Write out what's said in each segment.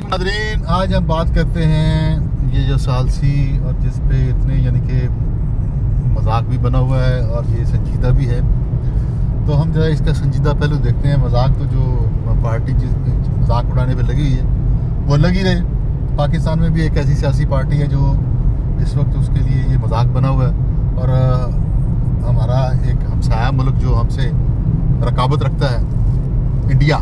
Nadreen, आज हम बात करते हैं ये जो सालसी और जिस पे इतने यानी कि मजाक भी बना हुआ है और ये संजीदा भी है। तो हम जरा इसका संजीदा पहलू देखते हैं। मजाक तो जो पार्टी जिस मजाक उड़ाने पे लगी हुई है वो लगी रहे। पाकिस्तान में भी एक ऐसी सियासी पार्टी है जो इस वक्त उसके लिए ये मजाक बना हुआ है और हमारा एक हमसाया मुल्क जो हमसे रकाबत रखता है, इंडिया,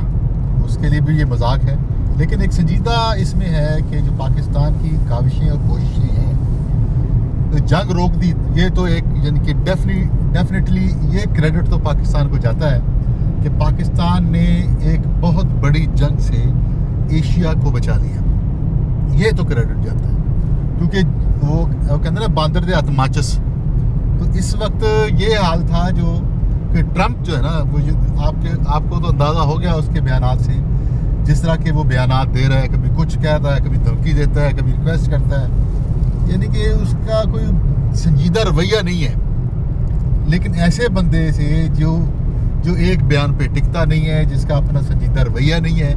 उसके लिए भी ये मजाक है। लेकिन एक संजीदा इसमें है कि जो पाकिस्तान की काविशें और कोशिशें हैं तो जंग रोक दी, ये तो एक यानी कि डेफिनेटली ये क्रेडिट तो पाकिस्तान को जाता है कि पाकिस्तान ने एक बहुत बड़ी जंग से एशिया को बचा लिया। ये तो क्रेडिट जाता है क्योंकि वो कहते हैं ना बांदर दे हाथ माचिस। तो इस वक्त ये हाल था जो कि ट्रंप जो है ना वो आपको तो अंदाज़ा हो गया उसके बयानात से, जिस तरह के वो बयानात दे रहा है, कभी कुछ कहता है, कभी धमकी देता है, कभी रिक्वेस्ट करता है, यानी कि उसका कोई संजीदा रवैया नहीं है। लेकिन ऐसे बंदे से जो एक बयान पे टिकता नहीं है, जिसका अपना संजीदा रवैया नहीं है,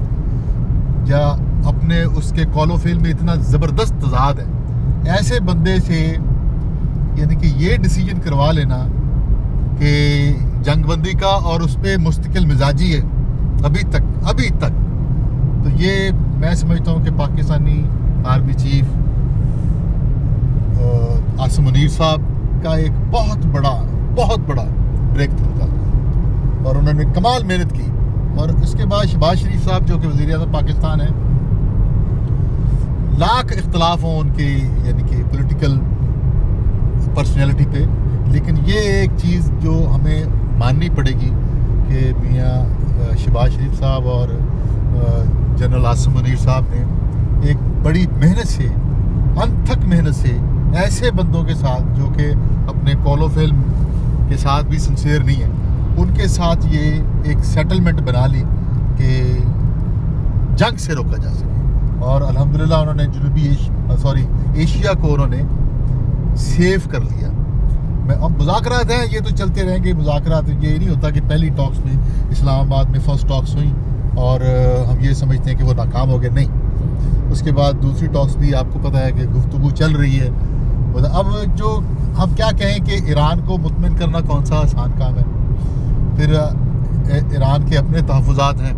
या अपने उसके कौलो फेल में इतना ज़बरदस्त तजाद है, ऐसे बंदे से यानी कि ये डिसीजन करवा लेना कि जंगबंदी का और उस पर मुस्तकिल मिजाजी है अभी तक तो ये मैं समझता हूँ कि पाकिस्तानी आर्मी चीफ आसिम मुनीर साहब का एक बहुत बड़ा ब्रेक थ्रू था और उन्होंने कमाल मेहनत की। और उसके बाद शहबाज शरीफ साहब जो कि वज़ीर आज़म पाकिस्तान है, लाख इख्तलाफ हों उनकी यानी कि पॉलिटिकल पर्सनैलिटी पे, लेकिन ये एक चीज़ जो हमें माननी पड़ेगी कि मियाँ शहबाज शरीफ साहब और जनरल आसिम मुनीर साहब ने एक बड़ी मेहनत से, अनथक मेहनत से, ऐसे बंदों के साथ जो कि अपने कौलो फिल्म के साथ भी सिंसियर नहीं है, उनके साथ ये एक सेटलमेंट बना ली कि जंग से रोका जा सके। और अल्हम्दुलिल्लाह उन्होंने एशिया को उन्होंने सेव कर लिया। अब मुज़ाकरात हैं, ये तो चलते रहेंगे मुज़ाकरात। ये नहीं होता कि पहली टॉक्स में इस्लामाबाद में फर्स्ट टॉक्स हुई और हम ये समझते हैं कि वो नाकाम हो गए। नहीं, उसके बाद दूसरी टॉक्स भी आपको पता है कि गुफ्तगू चल रही है। अब जो हम क्या कहें कि ईरान को मुतमिन करना कौन सा आसान काम है, फिर ईरान के अपने तहफ़्फ़ुज़ात हैं।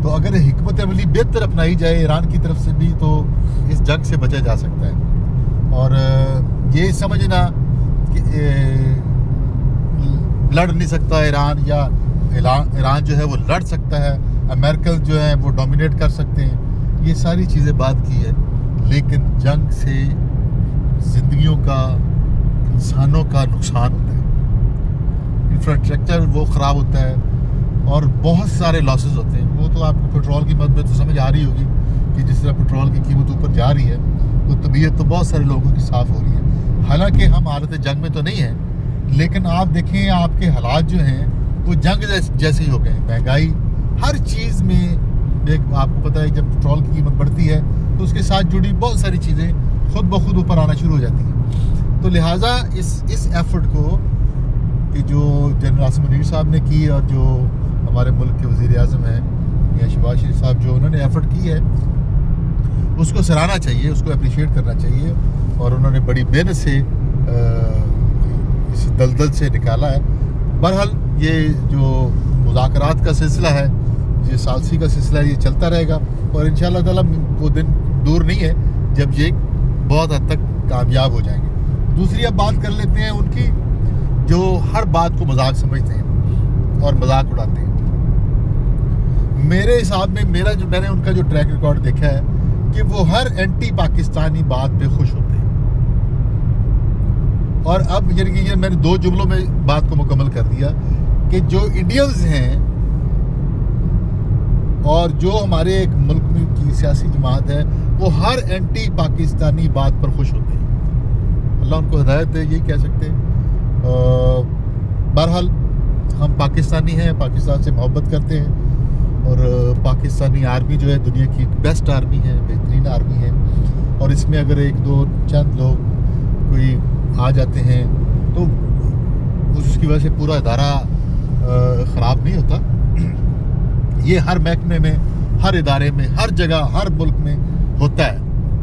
तो अगर हिकमत अमली बेहतर अपनाई जाए ईरान की तरफ से भी तो इस जंग से बचा जा सकता है। और ये समझना कि लड़ नहीं सकता ईरान, या ईरान जो है वो लड़ सकता है, अमेरिकन जो है वो डोमिनेट कर सकते हैं, ये सारी चीज़ें बात की है। लेकिन जंग से ज़िंदगियों का, इंसानों का नुकसान होता है, इंफ्रास्ट्रक्चर वो ख़राब होता है और बहुत सारे लॉसेस होते हैं। वो तो आपको पेट्रोल की मद में तो समझ आ रही होगी कि जिस तरह पेट्रोल की कीमत ऊपर जा रही है तो तबीयत तो बहुत सारे लोगों की साफ़ हो रही है। हालांकि हम हालत जंग में तो नहीं है, लेकिन आप देखें आपके हालात जो हैं वो जंग जैसे ही हो गए। महंगाई हर चीज़ में, एक आपको पता है जब पेट्रोल की कीमत बढ़ती है तो उसके साथ जुड़ी बहुत सारी चीज़ें खुद ब खुद ऊपर आना शुरू हो जाती हैं। तो लिहाजा इस एफर्ट को कि जो जनरल आसिम मुनीर साहब ने की और जो हमारे मुल्क के वज़ीर आज़म हैं मियाँ शहबाज शरीफ साहब, जो उन्होंने एफर्ट की है उसको सराहना चाहिए, उसको अप्रिशिएट करना चाहिए। और उन्होंने बड़ी मेहनत से इस दलदल से निकाला है। बहरहाल ये जो मुज़ाकरात का सिलसिला है, ये सालसी का सिलसिला है, ये चलता रहेगा और इंशाअल्लाह ताला वो दिन दूर नहीं है जब ये बहुत हद तक कामयाब हो जाएंगे। दूसरी अब बात कर लेते हैं उनकी, जो हर बात को मजाक समझते हैं और मजाक उड़ाते हैं। मेरे हिसाब में मैंने उनका जो ट्रैक रिकॉर्ड देखा है कि वो हर एंटी पाकिस्तानी बात पे खुश होते हैं। और अब यानी कि ये मैंने 2 जुमलों में बात को मुकम्मल कर दिया कि जो इंडियंस हैं और जो हमारे एक मुल्क में की सियासी जमात है वो हर एंटी पाकिस्तानी बात पर खुश होते हैं। अल्लाह उनको हिदायत दे, यही कह सकते हैं। बहरहाल हम पाकिस्तानी हैं, पाकिस्तान से मोहब्बत करते हैं और पाकिस्तानी आर्मी जो है दुनिया की बेस्ट आर्मी है, बेहतरीन आर्मी है। और इसमें अगर एक दो चंद लोग कोई आ जाते हैं तो उसकी वजह से पूरा इदारा ख़राब नहीं होता। ये हर महकमे में, ہر ادارے میں، ہر جگہ، ہر ملک میں ہوتا ہے،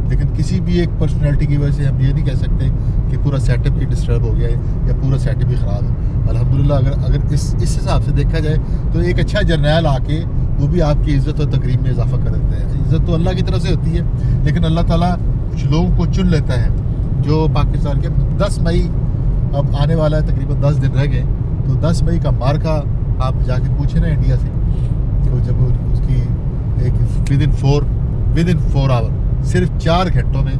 لیکن کسی بھی ایک پرسنالٹی کی وجہ سے ہم یہ نہیں کہہ سکتے کہ پورا سیٹ اپ ہی ڈسٹرب ہو گیا ہے یا پورا سیٹ اپ ہی خراب ہے۔ الحمدللہ اگر اس حساب سے دیکھا جائے تو ایک اچھا جرنیل آ کے وہ بھی آپ کی عزت و تکریم میں اضافہ کر دیتا ہے۔ عزت تو اللہ کی طرف سے ہوتی ہے، لیکن اللہ تعالیٰ کچھ لوگوں کو چن لیتا ہے جو پاکستان کے 10 مئی اب آنے والا ہے، تقریباً 10 دن رہ گئے، تو 10 مئی کا مارکا آپ جا کے پوچھیں نا انڈیا سے، تو جب اس کی ایک ود ان 4 آور، صرف 4 گھنٹوں میں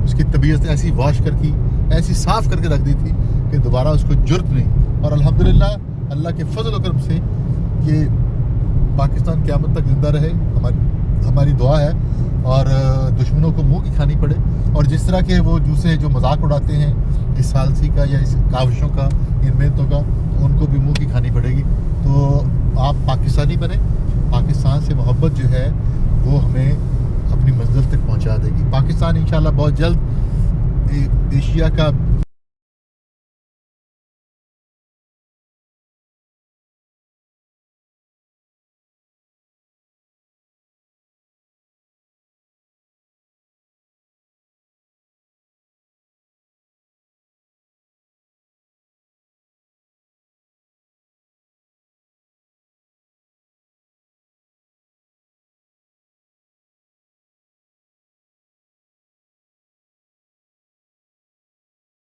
اس کی طبیعت ایسی واش کر کی، ایسی صاف کر کے رکھ دی تھی کہ دوبارہ اس کو جرت نہیں۔ اور الحمدللہ اللہ کے فضل و کرم سے یہ پاکستان قیامت تک زندہ رہے، ہماری دعا ہے، اور دشمنوں کو منہ کی کھانی پڑے۔ اور جس طرح کے وہ دوسرے جو مذاق اڑاتے ہیں اس ثالثی کا یا اس کاوشوں کا، ان محنتوں کا، تو ان کو بھی منہ کی کھانی پڑے گی۔ تو آپ پاکستانی بنیں، پاکستان سے محبت جو ہے وہ ہمیں اپنی منزل تک پہنچا دے گی۔ پاکستان انشاءاللہ بہت جلد ایشیا کا